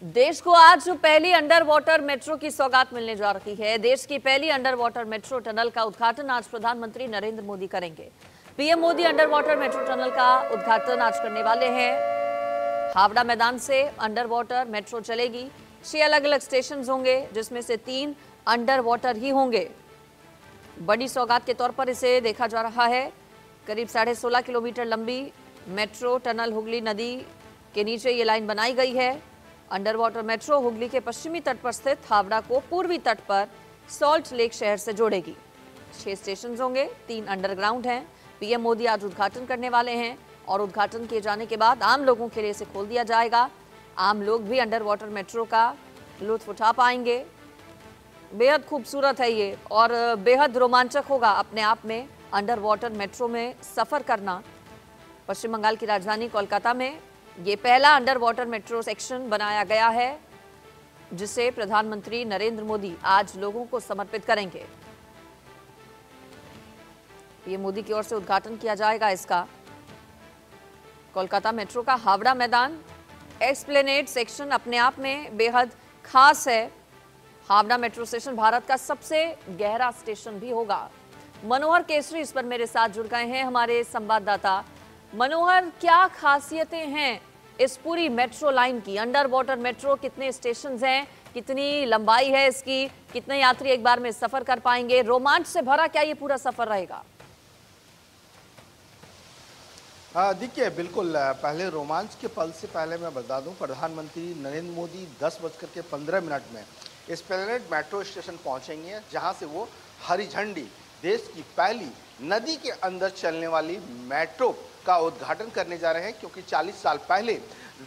देश को आज पहली अंडर वाटर मेट्रो की सौगात मिलने जा रही है। देश की पहली अंडर वाटर मेट्रो टनल का उद्घाटन आज प्रधानमंत्री नरेंद्र मोदी करेंगे। PM Modi under water metro tunnel का उद्घाटन आज करने वाले हैं। हावड़ा मैदान से अंडर वाटर मेट्रो चलेगी। 6 अलग अलग स्टेशन होंगे, जिसमें से 3 अंडर वाटर ही होंगे। बड़ी सौगात के तौर पर इसे देखा जा रहा है। करीब 16.5 किलोमीटर लंबी मेट्रो टनल हुगली नदी के नीचे ये लाइन बनाई गई है। अंडर वाटर मेट्रो हुगली के पश्चिमी तट पर स्थित हावड़ा को पूर्वी तट पर सॉल्ट लेक शहर से जोड़ेगी। 6 स्टेशन होंगे, 3 अंडरग्राउंड हैं। पीएम मोदी आज उद्घाटन करने वाले हैं और उद्घाटन किए जाने के बाद आम लोगों के लिए इसे खोल दिया जाएगा। आम लोग भी अंडर वाटर मेट्रो का लुत्फ उठा पाएंगे। बेहद खूबसूरत है ये और बेहद रोमांचक होगा अपने आप में अंडर वाटर मेट्रो में सफर करना। पश्चिम बंगाल की राजधानी कोलकाता में ये पहला अंडर वाटर मेट्रो सेक्शन बनाया गया है, जिसे प्रधानमंत्री नरेंद्र मोदी आज लोगों को समर्पित करेंगे। पीएम मोदी की ओर से उद्घाटन किया जाएगा इसका। कोलकाता मेट्रो का हावड़ा मैदान एस्प्लेनेड सेक्शन अपने आप में बेहद खास है। हावड़ा मेट्रो स्टेशन भारत का सबसे गहरा स्टेशन भी होगा। मनोहर केसरी इस पर मेरे साथ जुड़ गए हैं, हमारे संवाददाता। मनोहर, क्या खासियतें हैं इस पूरी मेट्रो लाइन की? अंडर वाटर मेट्रो कितने स्टेशन हैं, कितनी लंबाई है इसकी, कितने यात्री एक बार में सफर कर पाएंगे? रोमांच से भरा क्या ये पूरा सफर रहेगा? देखिए, बिल्कुल पहले रोमांच के पल से पहले मैं बता दूं, प्रधानमंत्री नरेंद्र मोदी 10:15 में एस्प्लेनेड मेट्रो स्टेशन पहुंचेंगे, जहां से वो हरी झंडी देश की पहली नदी के अंदर चलने वाली मेट्रो का उद्घाटन करने जा रहे हैं। क्योंकि 40 साल पहले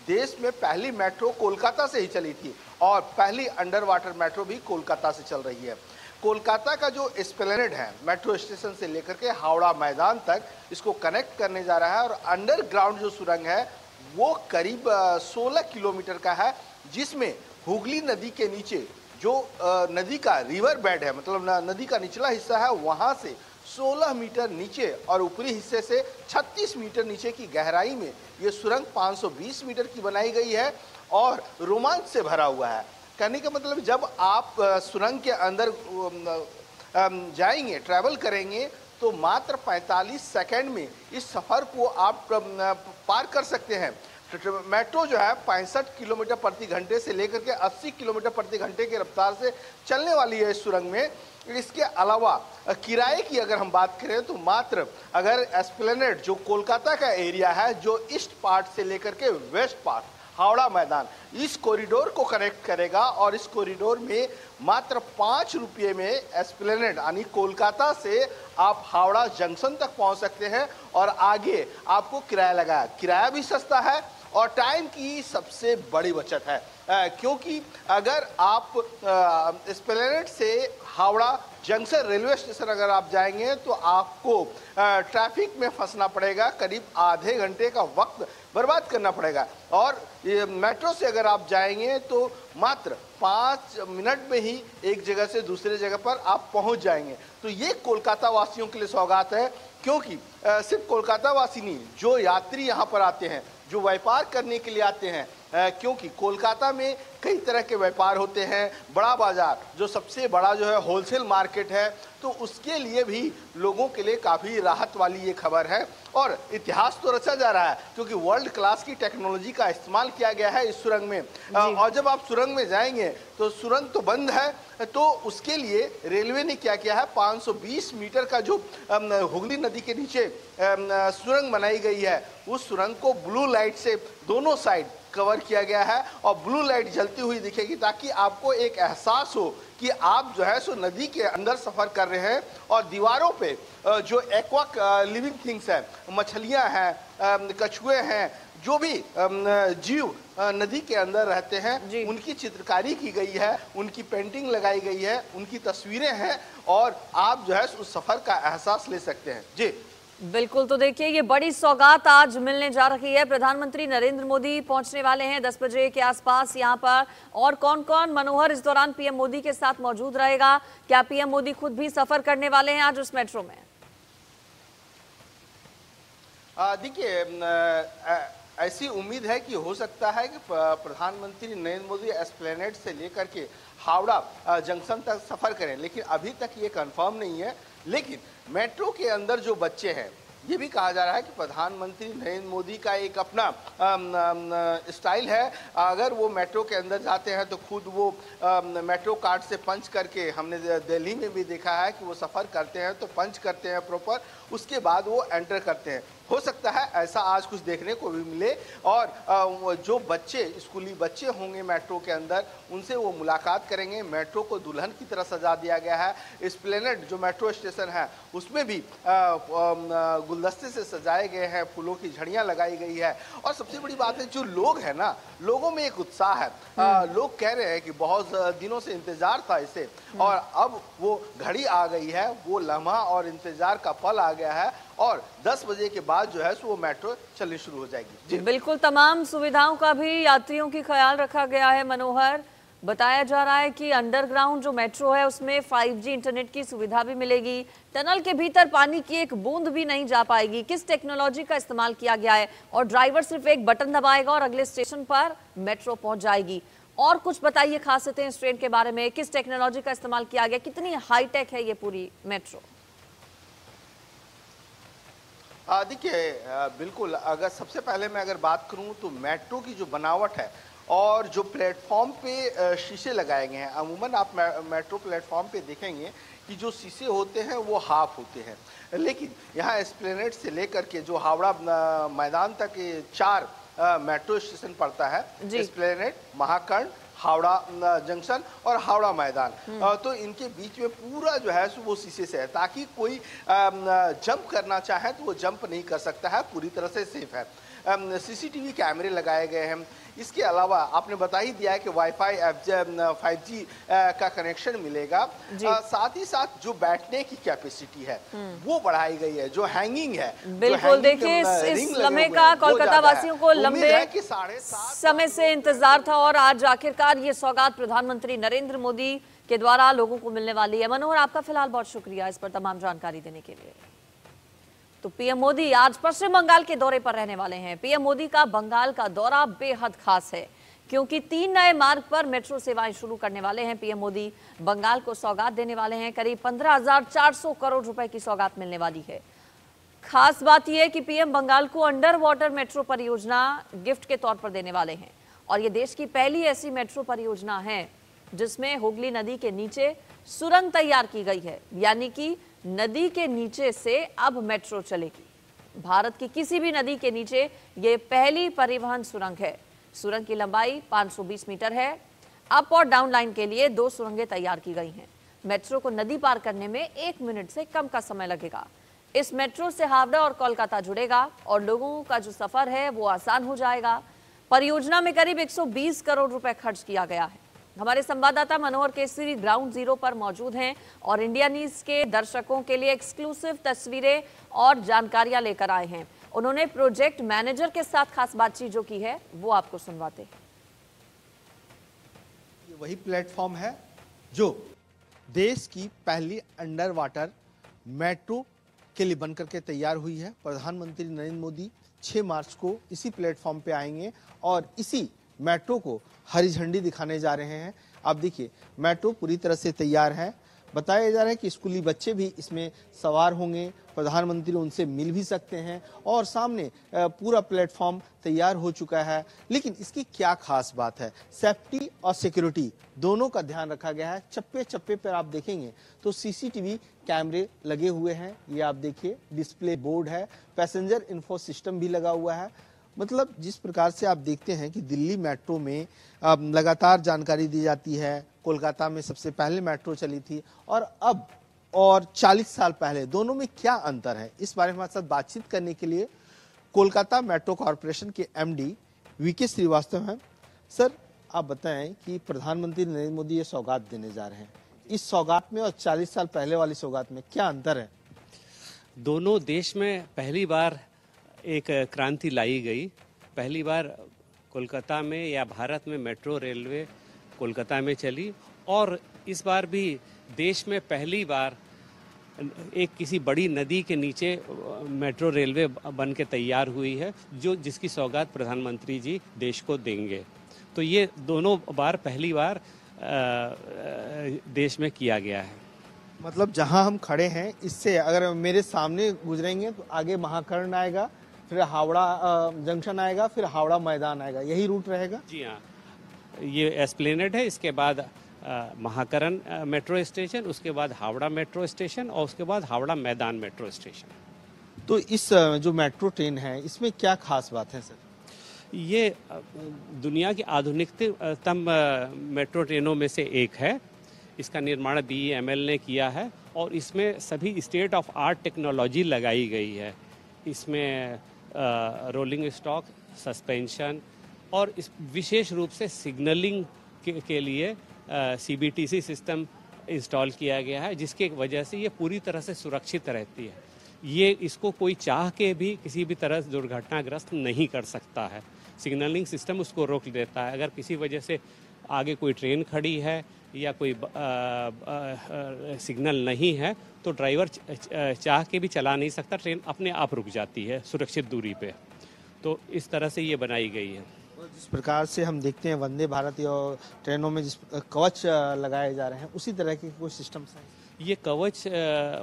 देश में पहली मेट्रो कोलकाता से ही चली थी और पहली अंडर वाटर मेट्रो भी कोलकाता से चल रही है। कोलकाता का जो एस्प्लेनेड है मेट्रो स्टेशन से लेकर के हावड़ा मैदान तक इसको कनेक्ट करने जा रहा है। और अंडरग्राउंड जो सुरंग है वो करीब 16 किलोमीटर का है, जिसमें हुगली नदी के नीचे जो नदी का रिवर बेड है, मतलब नदी का निचला हिस्सा है, वहाँ से 16 मीटर नीचे और ऊपरी हिस्से से 36 मीटर नीचे की गहराई में ये सुरंग 520 मीटर की बनाई गई है और रोमांच से भरा हुआ है। कहने का मतलब, जब आप सुरंग के अंदर जाएंगे, ट्रैवल करेंगे, तो मात्र 45 सेकंड में इस सफ़र को आप पार कर सकते हैं। मेट्रो जो है 65 किलोमीटर प्रति घंटे से लेकर के 80 किलोमीटर प्रति घंटे की रफ्तार से चलने वाली है इस सुरंग में। इसके अलावा किराए की अगर हम बात करें तो मात्र अगर एस्प्लेनेड जो कोलकाता का एरिया है, जो ईस्ट पार्ट से लेकर के वेस्ट पार्ट हावड़ा मैदान, इस कॉरिडोर को कनेक्ट करेगा और इस कॉरिडोर में मात्र 5 रुपये में एस्प्लेनेड यानी कोलकाता से आप हावड़ा जंक्शन तक पहुंच सकते हैं और आगे आपको किराया लगा। किराया भी सस्ता है और टाइम की सबसे बड़ी बचत है, क्योंकि अगर आप एस्प्लेनेड से हावड़ा जंक्शन रेलवे स्टेशन अगर आप जाएंगे तो आपको ट्रैफिक में फंसना पड़ेगा, करीब आधे घंटे का वक्त बर्बाद करना पड़ेगा। और मेट्रो से अगर आप जाएंगे तो मात्र 5 मिनट में ही एक जगह से दूसरे जगह पर आप पहुंच जाएंगे। तो ये कोलकाता वासियों के लिए सौगात है, क्योंकि सिर्फ कोलकाता वासी नहीं, जो यात्री यहाँ पर आते हैं, जो व्यापार करने के लिए आते हैं, क्योंकि कोलकाता में कई तरह के व्यापार होते हैं। बड़ा बाजार जो सबसे बड़ा जो है होलसेल मार्केट है, तो उसके लिए भी लोगों के लिए काफ़ी राहत वाली ये खबर है। और इतिहास तो रचा जा रहा है, क्योंकि वर्ल्ड क्लास की टेक्नोलॉजी का इस्तेमाल किया गया है इस सुरंग में। और जब आप सुरंग में जाएंगे तो सुरंग तो बंद है, तो उसके लिए रेलवे ने क्या किया है, 520 मीटर का जो हुगली नदी के नीचे सुरंग बनाई गई है, उस सुरंग को ब्लू लाइट से दोनों साइड कवर किया गया है और ब्लू लाइट जलती हुई दिखेगी, ताकि आपको एक एहसास हो कि आप जो है सो नदी के अंदर सफ़र कर रहे हैं। और दीवारों पे जो एक्वा लिविंग थिंग्स हैं, मछलियां हैं, कछुए हैं, जो भी जीव नदी के अंदर रहते हैं, उनकी चित्रकारी की गई है, उनकी पेंटिंग लगाई गई है, उनकी तस्वीरें हैं और आप जो है उस सफ़र का एहसास ले सकते हैं। जी बिल्कुल। तो देखिए, ये बड़ी सौगात आज मिलने जा रही है। प्रधानमंत्री नरेंद्र मोदी पहुंचने वाले हैं 10 बजे के आसपास यहाँ पर। और कौन कौन, मनोहर, इस दौरान पीएम मोदी के साथ मौजूद रहेगा? क्या पीएम मोदी खुद भी सफर करने वाले हैं आज उस मेट्रो में? देखिए, ऐसी उम्मीद है कि हो सकता है कि प्रधानमंत्री नरेंद्र मोदी एस्प्लेनेड से लेकर के हावड़ा जंक्शन तक सफर करें, लेकिन अभी तक ये कंफर्म नहीं है। लेकिन मेट्रो के अंदर जो बच्चे हैं, ये भी कहा जा रहा है कि प्रधानमंत्री नरेंद्र मोदी का एक अपना स्टाइल है। अगर वो मेट्रो के अंदर जाते हैं तो खुद वो मेट्रो कार्ड से पंच करके, हमने दिल्ली में भी देखा है कि वो सफ़र करते हैं तो पंच करते हैं प्रॉपर, उसके बाद वो एंटर करते हैं। हो सकता है ऐसा आज कुछ देखने को भी मिले और जो बच्चे, स्कूली बच्चे होंगे मेट्रो के अंदर, उनसे वो मुलाकात करेंगे। मेट्रो को दुल्हन की तरह सजा दिया गया है। एस्प्लेनेड जो मेट्रो स्टेशन है उसमें भी गुलदस्ते से सजाए गए हैं, फूलों की झड़ियां लगाई गई है। और सबसे बड़ी बात है, जो लोग हैं ना, लोगों में एक उत्साह है। लोग कह रहे हैं कि बहुत दिनों से इंतजार था इसे, और अब वो घड़ी आ गई है, वो लम्हा और इंतजार का पल आ गया है, और 10 बजे के बाद जो है वो मेट्रो चलनी शुरू हो जाएगी। जी बिल्कुल, तमाम सुविधाओं का भी यात्रियों की ख्याल रखा गया है। मनोहर, बताया जा रहा है कि अंडरग्राउंड जो मेट्रो है उसमें 5G इंटरनेट की सुविधा भी मिलेगी। टनल के भीतर पानी की एक बूंद भी नहीं जा पाएगी। किस टेक्नोलॉजी का इस्तेमाल किया गया है? और ड्राइवर सिर्फ एक बटन दबाएगा और अगले स्टेशन पर मेट्रो पहुंच जाएगी। और कुछ बताइए खासियतें इस ट्रेन के बारे में, किस टेक्नोलॉजी का इस्तेमाल किया गया, कितनी हाईटेक है ये पूरी मेट्रो? देखिए, बिल्कुल, अगर सबसे पहले मैं अगर बात करूं तो मेट्रो की जो बनावट है और जो प्लेटफॉर्म पे शीशे लगाए गए हैं, अमूमन आप मेट्रो प्लेटफॉर्म पे देखेंगे कि जो शीशे होते हैं वो हाफ होते हैं, लेकिन यहाँ एस्प्लेनेड से लेकर के जो हावड़ा मैदान तक 4 मेट्रो स्टेशन पड़ता है, एस्प्लेनेड, महाकर्ण, हावड़ा जंक्शन और हावड़ा मैदान। तो इनके बीच में पूरा जो है वो शीशे से है, ताकि कोई जंप करना चाहे तो वो जंप नहीं कर सकता है, पूरी तरह से सेफ है। CCTV कैमरे लगाए गए हैं। इसके अलावा आपने बता ही दिया है कि वाईफाई 5G का कनेक्शन मिलेगा। साथ ही साथ जो बैठने की कैपेसिटी है वो बढ़ाई गई है, जो हैंगिंग है। बिल्कुल, देखिए इस लम्हे का कोलकाता वासियों को लंबे समय से इंतजार था और आज आखिरकार ये सौगात प्रधानमंत्री नरेंद्र मोदी के द्वारा लोगों को मिलने वाली है। मनोहर, आपका फिलहाल बहुत शुक्रिया इस पर तमाम जानकारी देने के लिए। तो पीएम मोदी आज पश्चिम बंगाल के दौरे पर रहने वाले हैं। पीएम मोदी का बंगाल का दौरा बेहद खास है, क्योंकि 3 नए मार्ग पर मेट्रो सेवाएं शुरू करने वाले हैं। पीएम मोदी बंगाल को सौगात देने वाले हैं। करीब 15,400 करोड़ रुपए की सौगात मिलने वाली है। खास बात यह है कि पीएम बंगाल को अंडर वाटर मेट्रो परियोजना गिफ्ट के तौर पर देने वाले हैं, और ये देश की पहली ऐसी मेट्रो परियोजना है जिसमें हुगली नदी के नीचे सुरंग तैयार की गई है, यानी कि नदी के नीचे से अब मेट्रो चलेगी। भारत की किसी भी नदी के नीचे ये पहली परिवहन सुरंग है। सुरंग की लंबाई 520 मीटर है। अप और डाउन लाइन के लिए 2 सुरंगें तैयार की गई हैं। मेट्रो को नदी पार करने में 1 मिनट से कम का समय लगेगा। इस मेट्रो से हावड़ा और कोलकाता जुड़ेगा और लोगों का जो सफर है वो आसान हो जाएगा। परियोजना में करीब 120 करोड़ रुपए खर्च किया गया है। हमारे संवाददाता मनोहर केसरी ग्राउंड जीरो पर मौजूद हैं और इंडिया न्यूज के दर्शकों के लिए एक्सक्लूसिव तस्वीरें और जानकारियां लेकर आए हैं। उन्होंने प्रोजेक्ट मैनेजर के साथ खास बातचीत जो की है वो आपको सुनवाते हैं। ये वही प्लेटफॉर्म है जो देश की पहली अंडर वाटर मेट्रो के लिए बनकर के तैयार हुई है। प्रधानमंत्री नरेंद्र मोदी 6 मार्च को इसी प्लेटफॉर्म पे आएंगे और इसी मेट्रो को हरी झंडी दिखाने जा रहे हैं। आप देखिए, मेट्रो पूरी तरह से तैयार है। बताया जा रहा है कि स्कूली बच्चे भी इसमें सवार होंगे, प्रधानमंत्री उनसे मिल भी सकते हैं और सामने पूरा प्लेटफॉर्म तैयार हो चुका है। लेकिन इसकी क्या खास बात है? सेफ्टी और सिक्योरिटी दोनों का ध्यान रखा गया है। चप्पे चप्पे पर आप देखेंगे तो CCTV कैमरे लगे हुए हैं। ये आप देखिए, डिस्प्ले बोर्ड है, पैसेंजर इन्फो सिस्टम भी लगा हुआ है। मतलब जिस प्रकार से आप देखते हैं कि दिल्ली मेट्रो में लगातार जानकारी दी जाती है, कोलकाता में सबसे पहले मेट्रो चली थी और अब और 40 साल पहले, दोनों में क्या अंतर है, इस बारे में हमारे साथ बातचीत करने के लिए कोलकाता मेट्रो कॉरपोरेशन के MD VK श्रीवास्तव हैं। सर, आप बताएं कि प्रधानमंत्री नरेंद्र मोदी ये सौगात देने जा रहे हैं, इस सौगात में और 40 साल पहले वाली सौगात में क्या अंतर है? दोनों देश में पहली बार एक क्रांति लाई गई। पहली बार कोलकाता में या भारत में मेट्रो रेलवे कोलकाता में चली और इस बार भी देश में पहली बार एक किसी बड़ी नदी के नीचे मेट्रो रेलवे बन के तैयार हुई है, जिसकी सौगात प्रधानमंत्री जी देश को देंगे। तो ये दोनों बार पहली बार देश में किया गया है। मतलब जहां हम खड़े हैं इससे अगर मेरे सामने गुजरेंगे तो आगे महाकर्ण आएगा, फिर हावड़ा जंक्शन आएगा, फिर हावड़ा मैदान आएगा, यही रूट रहेगा? जी हाँ, ये एस्प्लेनेड है, इसके बाद महाकरण मेट्रो स्टेशन, उसके बाद हावड़ा मेट्रो स्टेशन और उसके बाद हावड़ा मैदान मेट्रो स्टेशन। तो इस जो मेट्रो ट्रेन है इसमें क्या खास बात है सर? ये दुनिया की आधुनिकतम मेट्रो ट्रेनों में से एक है। इसका निर्माण BEML ने किया है और इसमें सभी स्टेट ऑफ आर्ट टेक्नोलॉजी लगाई गई है। इसमें रोलिंग स्टॉक, सस्पेंशन और इस विशेष रूप से सिग्नलिंग के लिए CBTC सिस्टम इंस्टॉल किया गया है, जिसके वजह से ये पूरी तरह से सुरक्षित रहती है। ये इसको कोई चाह के भी किसी भी तरह दुर्घटनाग्रस्त नहीं कर सकता है। सिग्नलिंग सिस्टम उसको रोक देता है। अगर किसी वजह से आगे कोई ट्रेन खड़ी है या कोई सिग्नल नहीं है तो ड्राइवर चाह के भी चला नहीं सकता, ट्रेन अपने आप रुक जाती है सुरक्षित दूरी पे। तो इस तरह से ये बनाई गई है। जिस प्रकार से हम देखते हैं वंदे भारत या ट्रेनों में जिस कवच लगाए जा रहे हैं, उसी तरह के कोई सिस्टम्स हैं? ये कवच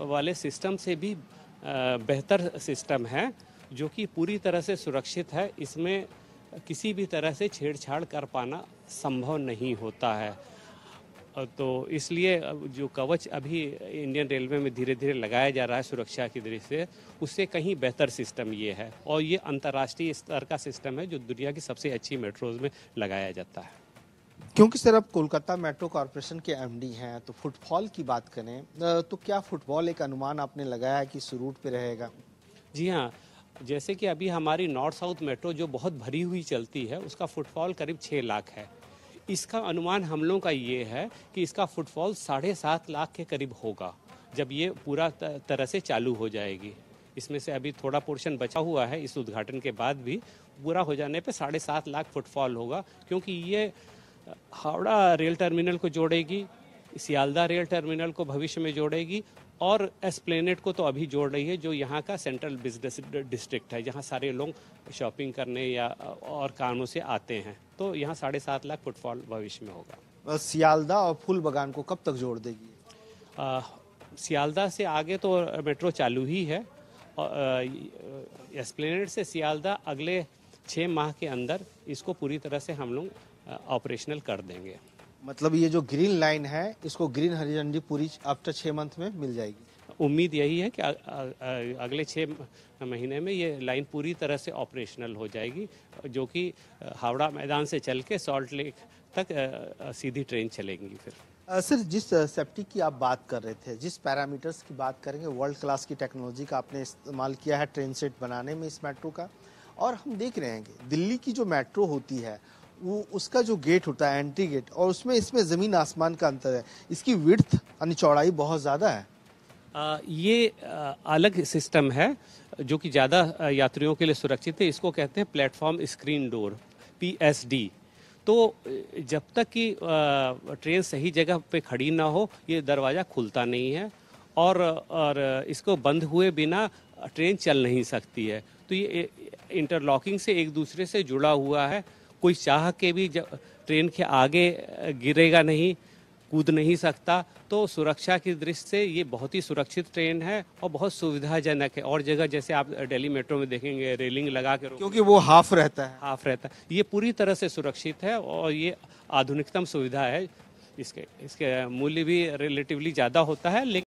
वाले सिस्टम से भी बेहतर सिस्टम है, जो कि पूरी तरह से सुरक्षित है। इसमें किसी भी तरह से छेड़छाड़ कर पाना संभव नहीं होता है। तो इसलिए जो कवच अभी इंडियन रेलवे में धीरे धीरे लगाया जा रहा है सुरक्षा की दृष्टि से, उससे कहीं बेहतर सिस्टम ये है और ये अंतर्राष्ट्रीय स्तर का सिस्टम है जो दुनिया की सबसे अच्छी मेट्रोज में लगाया जाता है। क्योंकि सर अब कोलकाता मेट्रो कॉरपोरेशन के MD हैं, तो फुटफॉल की बात करें तो क्या फुटफॉल एक अनुमान आपने लगाया कि इस रूट पे रहेगा? जी हाँ, जैसे कि अभी हमारी नॉर्थ साउथ मेट्रो जो बहुत भरी हुई चलती है, उसका फुटफॉल करीब 6 लाख है। इसका अनुमान हम लोगों का ये है कि इसका फुटफॉल 7.5 लाख के करीब होगा जब ये पूरा तरह से चालू हो जाएगी। इसमें से अभी थोड़ा पोर्शन बचा हुआ है, इस उद्घाटन के बाद भी पूरा हो जाने पे 7.5 लाख फुटफॉल होगा, क्योंकि ये हावड़ा रेल टर्मिनल को जोड़ेगी, सियालदा रेल टर्मिनल को भविष्य में जोड़ेगी और एस्प्लेनेड को तो अभी जोड़ रही है, जो यहाँ का सेंट्रल बिजनेस डिस्ट्रिक्ट है, जहाँ सारे लोग शॉपिंग करने या और कामों से आते हैं। तो यहाँ 7.5 लाख फुटफॉल भविष्य में होगा। सियालदा और फूलबागान को कब तक जोड़ देगी? सियालदा से आगे तो मेट्रो चालू ही है और एस्प्लेनेड से सियालदा अगले 6 माह के अंदर इसको पूरी तरह से हम लोग ऑपरेशनल कर देंगे। मतलब ये जो ग्रीन लाइन है इसको ग्रीन हरी झंडी पूरी आफ्टर 6 मंथ में मिल जाएगी? उम्मीद यही है कि अगले 6 महीने में ये लाइन पूरी तरह से ऑपरेशनल हो जाएगी, जो कि हावड़ा मैदान से चल के सॉल्ट लेक तक सीधी ट्रेन चलेंगी। फिर सर जिस सेफ्टी की आप बात कर रहे थे, जिस पैरामीटर्स की बात करेंगे, वर्ल्ड क्लास की टेक्नोलॉजी का आपने इस्तेमाल किया है ट्रेन सेट बनाने में इस मेट्रो का, और हम देख रहे हैं कि दिल्ली की जो मेट्रो होती है वो उसका जो गेट होता है एंट्री गेट, और इसमें ज़मीन आसमान का अंतर है। इसकी विड्थ यानी चौड़ाई बहुत ज़्यादा है। ये अलग सिस्टम है जो कि ज़्यादा यात्रियों के लिए सुरक्षित है। इसको कहते हैं प्लेटफॉर्म स्क्रीन डोर, PSD। तो जब तक कि ट्रेन सही जगह पे खड़ी ना हो ये दरवाज़ा खुलता नहीं है और इसको बंद हुए बिना ट्रेन चल नहीं सकती है। तो ये इंटरलॉकिंग से एक दूसरे से जुड़ा हुआ है। कोई चाह के भी ट्रेन के आगे गिरेगा नहीं, कूद नहीं सकता। तो सुरक्षा की दृष्टि से ये बहुत ही सुरक्षित ट्रेन है और बहुत सुविधाजनक है। और जगह जैसे आप दिल्ली मेट्रो में देखेंगे रेलिंग लगा के, क्योंकि वो हाफ रहता है, ये पूरी तरह से सुरक्षित है और ये आधुनिकतम सुविधा है। इसके मूल्य भी रिलेटिवली ज़्यादा होता है, लेकिन